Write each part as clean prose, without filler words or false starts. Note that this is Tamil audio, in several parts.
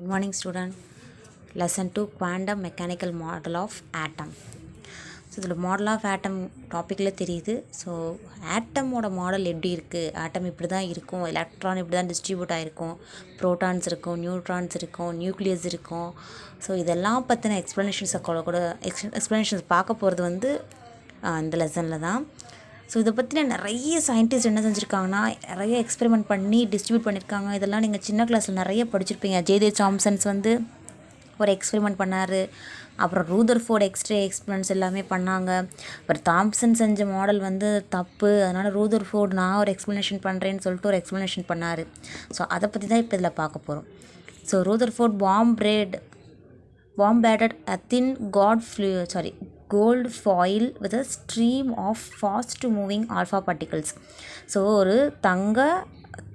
Good morning student. Lesson 2 Quantum Mechanical Model of Atom. So இதில் மாடல் ஆஃப் ஆட்டம் டாப்பிக்கில் தெரியுது. ஸோ ஆட்டமோட மாடல் எப்படி இருக்குது, ஆட்டம் இப்படி தான் இருக்கும், எலக்ட்ரான் இப்படி தான் டிஸ்ட்ரிபியூட் ஆகிருக்கும், ப்ரோட்டான்ஸ் இருக்கும், நியூட்ரான்ஸ் இருக்கும், நியூக்ளியஸ் இருக்கும். ஸோ இதெல்லாம் பற்றின எக்ஸ்ப்ளனேஷன்ஸை கூட எக்ஸ்ப்ளனேஷன்ஸ் பார்க்க போகிறது வந்து இந்த லெசனில் தான். ஸோ இதை பற்றின நிறைய சயின்டிஸ்ட் என்ன செஞ்சுருக்காங்கன்னா நிறைய எக்ஸ்பெரிமெண்ட் பண்ணி டிஸ்ட்ரிபியூட் பண்ணியிருக்காங்க. இதெல்லாம் நீங்கள் சின்ன கிளாஸில் நிறைய படிச்சிருப்பீங்க. ஜே தாம்சன்ஸ் வந்து ஒரு எக்ஸ்பெரிமெண்ட் பண்ணார். அப்புறம் ரூதர்ஃபோர்ட் எக்ஸ்பெரிமெண்ட்ஸ் எல்லாமே பண்ணாங்க. அப்புறம் தாம்சன் செஞ்ச மாடல் வந்து தப்பு, அதனால் ரூதர்ஃபோர்ட் நான் ஒரு எக்ஸ்ப்ளனேஷன் பண்ணுறேன்னு சொல்லிட்டு ஒரு எக்ஸ்ப்ளனேஷன் பண்ணார். ஸோ அதை பற்றி தான் இப்போ இதில் பார்க்க போகிறோம். So Rutherford bombarded a thin gold foil with a stream of fast moving alpha particles. So ஒரு தங்க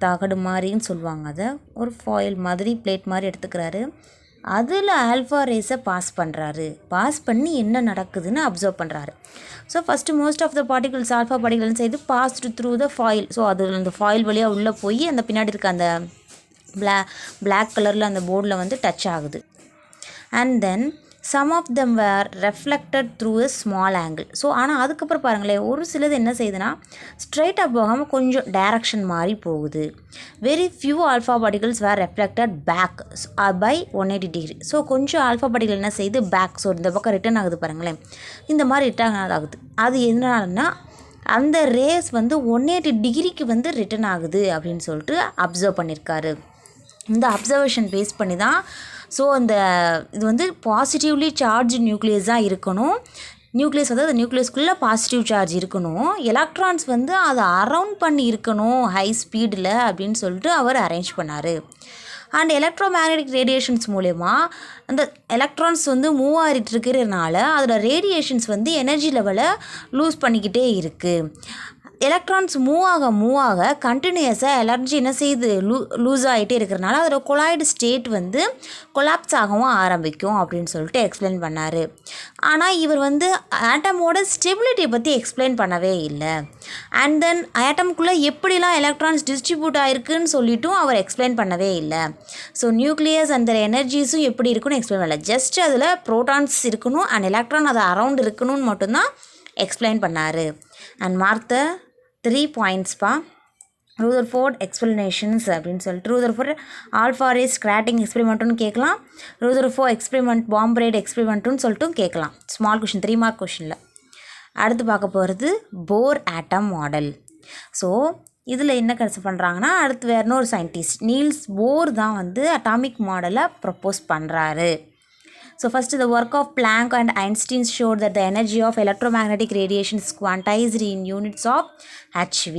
தகடு மாதிரின்னு சொல்லுவாங்க, அதை ஒரு ஃபாயில் மாதிரி பிளேட் மாதிரி எடுத்துக்கிறாரு. அதில் ஆல்ஃபா ரேஸை பாஸ் பண்ணி என்ன நடக்குதுன்னு அப்சர்வ் பண்ணுறாரு. So first most of the particles alpha particles இது passed through the foil. So அது அந்த ஃபாயில் வழியாக உள்ளே போய் அந்த பின்னாடி இருக்க அந்த பிளாக் கலரில் அந்த போர்டில் வந்து டச் ஆகுது. And then some of them were reflected through a small angle. So ஆனால் அதுக்கப்புறம் பாருங்களேன், ஒரு சிலது என்ன செய்யுதுன்னா ஸ்ட்ரைட்டாக போகாமல் கொஞ்சம் டைரக்ஷன் மாதிரி போகுது. Very few alpha particles were reflected back by 180 degree. So கொஞ்சம் ஆல்ஃபா பார்ட்டிகல் என்ன செய்யுது, பேக், ஸோ இந்த பக்கம் ரிட்டர்ன் ஆகுது பாருங்களேன், இந்த மாதிரி ரிட்டர்ன் ஆகுது. அது எதனாலன்னா அந்த ரேஸ் வந்து 180 டிகிரிக்கு வந்து ரிட்டர்ன் ஆகுது அப்படின்னு சொல்லிட்டு அப்சர்வ் பண்ணியிருக்காரு. இந்த அப்சர்வேஷன் பேஸ் பண்ணி தான் ஸோ அந்த இது வந்து பாசிட்டிவ்லி சார்ஜ் நியூக்ளியஸாக இருக்கணும். நியூக்ளியஸ் வந்து அந்த நியூக்ளியஸ்குள்ளே பாசிட்டிவ் சார்ஜ் இருக்கணும். எலக்ட்ரான்ஸ் வந்து அதை அரவுண்ட் பண்ணி இருக்கணும் ஹை ஸ்பீடில் அப்படின்னு சொல்லிட்டு அவர் அரேஞ்ச் பண்ணார். அண்ட் எலக்ட்ரோ மேக்னெட்டிக் ரேடியேஷன்ஸ் மூலயமா அந்த எலக்ட்ரான்ஸ் வந்து மூவ் ஆகிட்டு இருக்கிறதுனால அதோட ரேடியேஷன்ஸ் வந்து எனர்ஜி லெவலை லூஸ் பண்ணிக்கிட்டே இருக்குது. எலக்ட்ரான்ஸ் மூவ் ஆக கண்டினியூஸாக எனர்ஜி என்ன செய்யுது, லூஸ் ஆகிட்டே இருக்கிறனால அதோட கொலாய்டு ஸ்டேட் வந்து கொலாப்ஸ் ஆகவும் ஆரம்பிக்கும் அப்படின்னு சொல்லிட்டு எக்ஸ்பிளைன் பண்ணார். ஆனால் இவர் வந்து ஆட்டமோட ஸ்டெபிலிட்டியை பற்றி எக்ஸ்பிளைன் பண்ணவே இல்லை. அண்ட் தென் ஆட்டம்குள்ளே எப்படிலாம் எலக்ட்ரான்ஸ் டிஸ்ட்ரிபியூட் ஆகிருக்குன்னு சொல்லிட்டும் அவர் எக்ஸ்பிளைன் பண்ணவே இல்லை. ஸோ நியூக்ளியஸ் அந்த எனர்ஜிஸும் எப்படி இருக்குன்னு எக்ஸ்பிளைன் பண்ணல. ஜஸ்ட் அதில் ப்ரோட்டான்ஸ் இருக்கணும் அண்ட் எலக்ட்ரான் அதை அரவுண்ட் இருக்கணும்னு மட்டும்தான் எக்ஸ்பிளைன் பண்ணார். அண்ட் மார்க் த 3 பாயிண்ட்ஸ்ப்பா. ரூதர்ஃபோர்ட் எக்ஸ்பிளனேஷன்ஸ் அப்படின்னு சொல்லிட்டு ரூதர்ஃபோர்ட் ஆல்ஃபா ரேஸ் ஸ்கிராட்டிங் எக்ஸ்பெரிமெண்ட்டுன்னு கேட்கலாம், ரூதர்ஃபோர்ட் எக்ஸ்பெரிமெண்ட் பாம்பரேட் எக்ஸ்பெரிமெண்ட்டுன்னு சொல்லிட்டு கேட்கலாம். ஸ்மால் கொஷின், 3 மார்க் கொஷினில். அடுத்து பார்க்க போகிறது போர் ஆட்டம் மாடல். ஸோ இதில் என்ன கன்சிடர் பண்ணுறாங்கன்னா அடுத்து வேறு ஒரு சயின்டிஸ்ட் நீல்ஸ் போர் தான் வந்து அட்டாமிக் மாடலை ப்ரப்போஸ் பண்ணுறாரு. So first the work of Planck and Einstein showed that the energy of electromagnetic radiation is quantized in units of HV.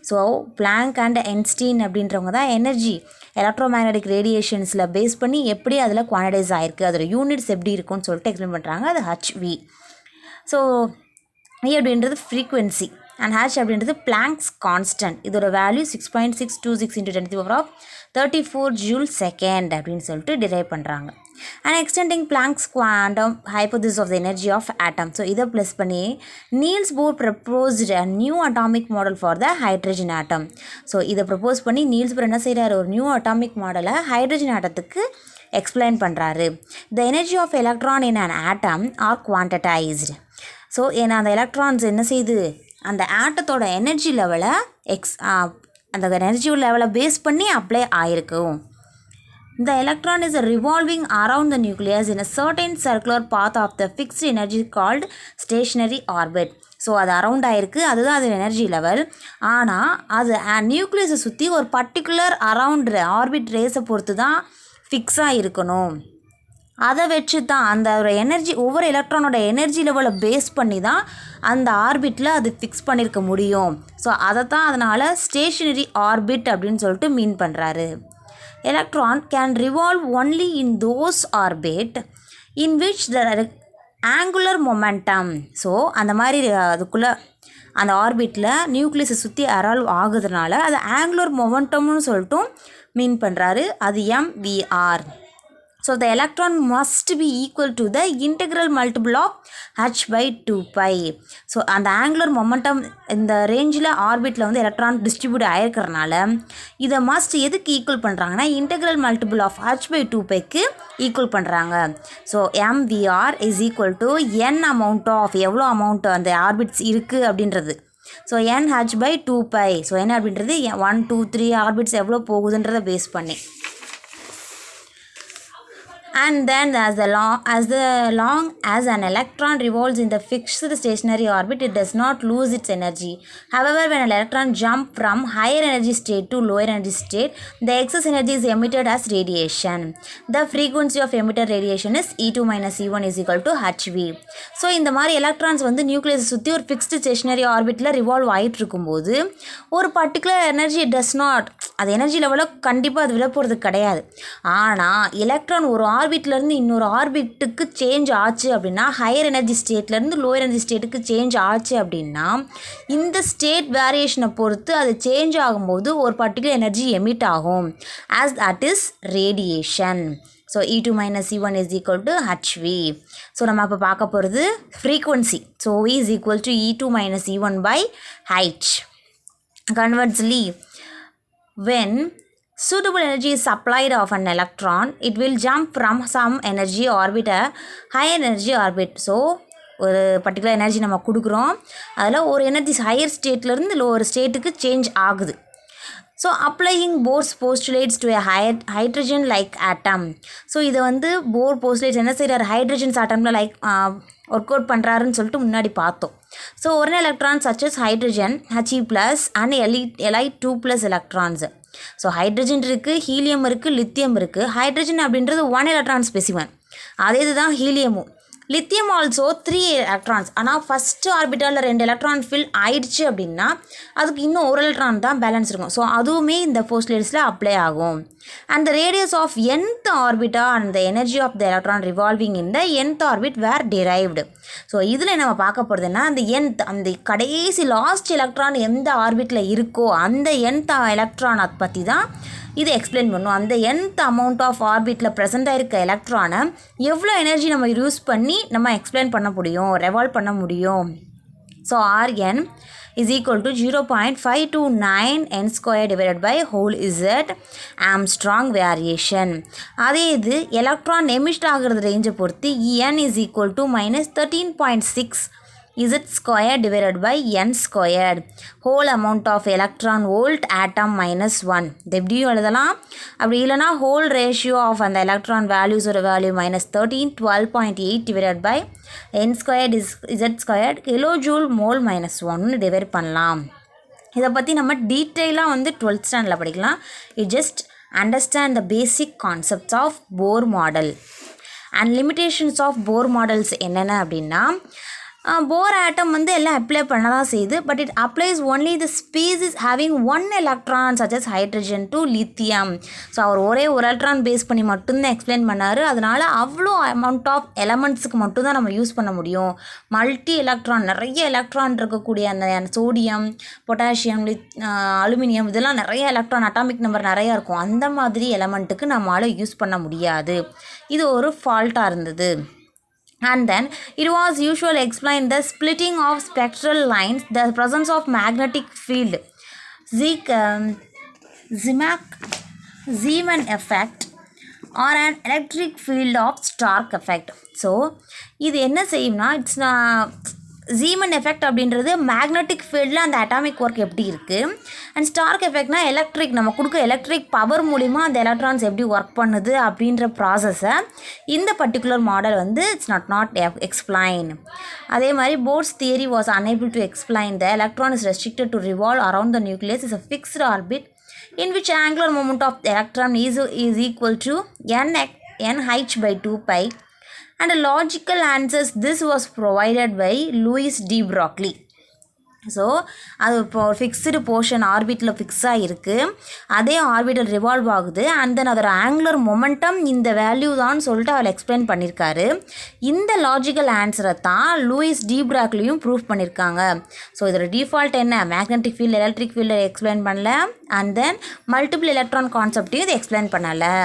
So Planck and Einstein அப்படின்றவங்க தான் எனர்ஜி எலக்ட்ரோமேக்னெட்டிக் ரேடியேஷன்ஸில் பேஸ் பண்ணி எப்படி அதில் குவான்டைஸ் ஆகிருக்கு, அதோட யூனிட்ஸ் எப்படி இருக்குன்னு சொல்லிட்டு எக்ஸ்பிளைன் பண்ணுறாங்க. அது HV. ஸோ E அப்படின்றது ஃப்ரீக்வன்சி அண்ட் H அப்படின்றது பிளாங்க்ஸ் கான்ஸ்டன்ட். இதோட வேல்யூ 6.626 × 10⁻34 ஜூல் செகண்ட் அப்படின்னு சொல்லிட்டு டிரைவ் பண்ணுறாங்க. And extending Planck's quantum hypothesis of the energy of atom. So இதை ப்ளஸ் பண்ணி Niels Bohr proposed a new atomic model for the hydrogen atom. So இதை ப்ரப்போஸ் பண்ணி நீல்ஸ் போர் என்ன செய்கிறாரு, ஒரு நியூ அட்டாமிக் மாடலை ஹைட்ரஜன் ஆட்டத்துக்கு எக்ஸ்பிளைன் பண்ணுறாரு. The energy of electron in an atom are quantized. So ஏன்னா அந்த எலக்ட்ரான்ஸ் என்ன செய்யுது, அந்த ஆட்டத்தோட எனர்ஜி லெவலை அந்த எனர்ஜி லெவலை பேஸ் பண்ணி அப்ளை ஆகிருக்கும். The electron is revolving around the nucleus in a certain circular path of the fixed energy called stationary orbit. So அது அரவுண்ட் ஆகிருக்கு, அதுதான் அது எனர்ஜி லெவல். ஆனால் அது நியூக்ளியஸை சுற்றி ஒரு பர்டிகுலர் அரவுண்ட் ஆர்பிட் ரேஸை பொறுத்து தான் ஃபிக்ஸாக இருக்கணும். அதை வச்சு தான் அந்த ஒரு எனர்ஜி ஒவ்வொரு எலக்ட்ரானோட எனர்ஜி லெவலை பேஸ் பண்ணி தான் அந்த ஆர்பிட்டில் அது ஃபிக்ஸ் பண்ணியிருக்க முடியும். ஸோ அதை தான் அதனால் ஸ்டேஷனரி ஆர்பிட் அப்படின்னு சொல்லிட்டு மீன் பண்ணுறாரு. Electron can revolve only in those orbit in which the angular momentum. So அந்த மாதிரி அதுக்குள்ளே அந்த ஆர்பிட்டில் நியூக்ளியஸை சுற்றி அரல்வ் ஆகுதுனால அது ஆங்குலர் மொமெண்டம்னு சொல்லிட்டும் மீன் பண்ணுறாரு. அது MVR. So the electron must be equal to the integral multiple of h by 2 pi. So அந்த angular momentum இந்த ரேஞ்சில் ஆர்பிட்டில் வந்து எலக்ட்ரான் டிஸ்ட்ரிபியூட் ஆயிருக்கிறனால இதை மஸ்ட் எதுக்கு ஈக்குவல் பண்ணுறாங்கன்னா integral multiple of h by 2 பைக்கு ஈக்குவல் பண்ணுறாங்க. So mvr is equal to n amount of எவ்வளோ அமௌண்ட் அந்த ஆர்பிட்ஸ் இருக்குது அப்படின்றது. ஸோ nh by 2 pi. ஸோ என்ன அப்படின்றது 1 2 3 ஆர்பிட்ஸ் எவ்வளோ போகுதுன்றதை பேஸ் பண்ணி. And then as long as an electron revolves in the fixed stationary orbit, it does not lose its energy. However, when an electron jumps from higher energy state to lower energy state, the excess energy is emitted as radiation. The frequency of emitted radiation is E2 minus E1 is equal to hv. So இந்த மாதிரி எலக்ட்ரான்ஸ் வந்து நியூக்ளியஸை சுற்றி ஒரு ஃபிக்ஸ்டு ஸ்டேஷனரி ஆர்பிட்டில் ரிவால்வ் ஆகிட்டு இருக்கும்போது ஒரு பர்டிகுலர் எனர்ஜி டஸ் நாட், அது எனர்ஜி லெவலில் கண்டிப்பாக அது விட போகிறது கிடையாது. ஆனால் எலக்ட்ரான் ஒரு ஆர்பிட்லேருந்து இன்னொரு ஆர்பிட்டுக்கு சேஞ்ச் ஆச்சு அப்படின்னா, ஹையர் எனர்ஜி ஸ்டேட்லேருந்து லோயர் எனர்ஜி ஸ்டேட்டுக்கு சேஞ்ச் ஆச்சு அப்படின்னா, இந்த ஸ்டேட் வேரியேஷனை பொறுத்து அது சேஞ்ச் ஆகும்போது ஒரு பர்டிகுலர் எனர்ஜி எமிட் ஆகும். As that is radiation. So E2 minus E1 is equal to hv. So நம்ம இப்போ பார்க்க போகிறது frequency. So V is equal to E2 minus E1 by h. Conversely, when suitable energy is supplied of an electron, it will jump from some energy orbit a higher energy orbit. So ஒரு பர்டிகுலர் எனர்ஜி நம்ம கொடுக்குறோம், அதில் ஒரு எனர்ஜி ஹையர் ஸ்டேட்லேருந்து லோவர் ஸ்டேட்டுக்கு சேஞ்ச் ஆகுது. So applying Bohr's postulates to hydrogen like atom. So இதை வந்து போர் போஸ்டுலேட்ஸ் என்ன செய்கிறார், ஹைட்ரஜன்ஸ் ஆட்டமில் லைக் ஒர்க் அவுட் பண்ணுறாருன்னு சொல்லிட்டு முன்னாடி பார்த்தோம். ஸோ ஒரு எலக்ட்ரான் சச்சஸ் ஹைட்ரஜன் He ப்ளஸ் அண்ட் எலைட் 2+ எலக்ட்ரான்ஸ். ஸோ ஹைட்ரஜன் இருக்குது, ஹீலியம் இருக்குது, லித்தியம் இருக்குது. ஹைட்ரஜன் அப்படின்றது 1 எலக்ட்ரான் ஸ்பெசிமன், அதே இதுதான் ஹீலியமும். Lithium also 3 electrons. ஆனால் ஃபஸ்ட்டு ஆர்பிட்டாலில் 2 எலக்ட்ரான் ஃபில் ஆயிடுச்சு அப்படின்னா அதுக்கு இன்னும் ஒரு எலக்ட்ரான் தான் பேலன்ஸ் இருக்கும். ஸோ அதுவுமே இந்த போஸ்ட்லேட்ஸில் அப்ளை ஆகும். And the radius of nth ஆர்பிட்டா and the energy of the electron revolving in the nth orbit were derived. So இதில் நம்ம பார்க்க போகிறதுனா அந்த nth, அந்த கடைசி லாஸ்ட் எலக்ட்ரான் எந்த ஆர்பிட்டில் இருக்கோ அந்த nth எலக்ட்ரானை பற்றி தான் இது எக்ஸ்பிளைன் பண்ணும். அந்த nth அமௌண்ட் ஆஃப் ஆர்பிட்டில் ப்ரெசென்ட்டாக இருக்க எலக்ட்ரானை எவ்வளோ எனர்ஜி நம்ம யூஸ் பண்ணி நம்ம எக்ஸ்பிளைன் பண்ண முடியும், ரெவால்வ் பண்ண முடியும். So Rn is equal to 0.529 n square divided by whole z Armstrong variation. அதே இது எலக்ட்ரான் எமிட் ஆகிறது ரேஞ்சை பொறுத்து En is equal to minus 13.6 z square divided by n squared. whole amount of electron volt atom minus 1. இது எப்படியும் எழுதலாம். அப்படி இல்லைனா whole ratio of அந்த electron வேல்யூஸோட value minus 13 12.8 divided by n squared is z squared kilojoule mole minus 1 divide பண்ணலாம். இதை பற்றி நம்ம டீட்டெயிலாக வந்து 12th ஸ்டாண்டர்டில் படிக்கலாம். You just understand the basic concepts of Bohr model and limitations of Bohr models என்னென்ன அப்படின்னா, போர் ஆட்டம் வந்து எல்லாம் அப்ளை பண்ண தான் செய்யுது. But it applies only the species having 1 electron சச்சஸ் hydrogen to lithium. So அவர் ஒரே ஒரு எலக்ட்ரான் பேஸ் பண்ணி மட்டும்தான் எக்ஸ்பிளைன் பண்ணார். அதனால் அவ்வளோ அமௌண்ட் ஆஃப் எலமெண்ட்ஸுக்கு மட்டும்தான் நம்ம யூஸ் பண்ண முடியும். மல்டி எலக்ட்ரான், நிறைய எலக்ட்ரான் இருக்கக்கூடிய அந்த சோடியம், பொட்டாசியம், அலுமினியம், இதெல்லாம் நிறைய எலக்ட்ரான், அட்டாமிக் நம்பர் நிறையா இருக்கும். அந்த மாதிரி எலமெண்ட்டுக்கு நம்மளால் யூஸ் பண்ண முடியாது. இது ஒரு ஃபால்ட்டாக இருந்தது. And then it was usually explained the splitting of spectral lines, the presence of magnetic field, Zeeman effect or an electric field of Stark effect. So இது என்ன செய்யும்னா, இட்ஸ் Zeeman effect அப்படின்றது மேக்னெட்டிக் ஃபீல்டில் அந்த அட்டாமிக் ஒர்க் எப்படி இருக்குது. அண்ட் ஸ்டார்க் எஃபெக்ட்னா எலக்ட்ரிக், நம்ம கொடுக்க எலக்ட்ரிக் பவர் மூலிமா அந்த எலக்ட்ரான்ஸ் எப்படி ஒர்க் பண்ணுது அப்படின்ற ப்ராசஸை இந்த பர்டிகுலர் மாடல் வந்து இட்ஸ் நாட் எக்ஸ்பிளைன். அதே மாதிரி force theory was unable to explain the electron is restricted to revolve around the nucleus is a fixed orbit in which angular moment of the electron is equal to nh by 2 pi. And a logical answers this was provided by Louis de Broglie. So அது இப்போ ஃபிக்ஸ்டு போர்ஷன் ஆர்பிட்டில் ஃபிக்ஸாக இருக்குது, அதே ஆர்பிட்டல் ரிவால்வ் ஆகுது. அண்ட் தென் அதோட ஆங்குலர் மொமெண்டம் இந்த வேல்யூ தான் சொல்லிட்டு அவர் எக்ஸ்பிளைன் பண்ணியிருக்காரு. இந்த லாஜிக்கல் ஆன்சரை தான் லூயிஸ் டி பிராக்லியும் ப்ரூவ் பண்ணியிருக்காங்க. ஸோ இதோட டிஃபால்ட் என்ன, மேக்னெட்டிக் ஃபீல்டு, எலக்ட்ரிக் ஃபீல்டை எக்ஸ்பிளைன் பண்ணல. அண்ட் தென் மல்டிபிள் எலக்ட்ரான் கான்செப்டையும் இதை எக்ஸ்பிளைன் பண்ணலை.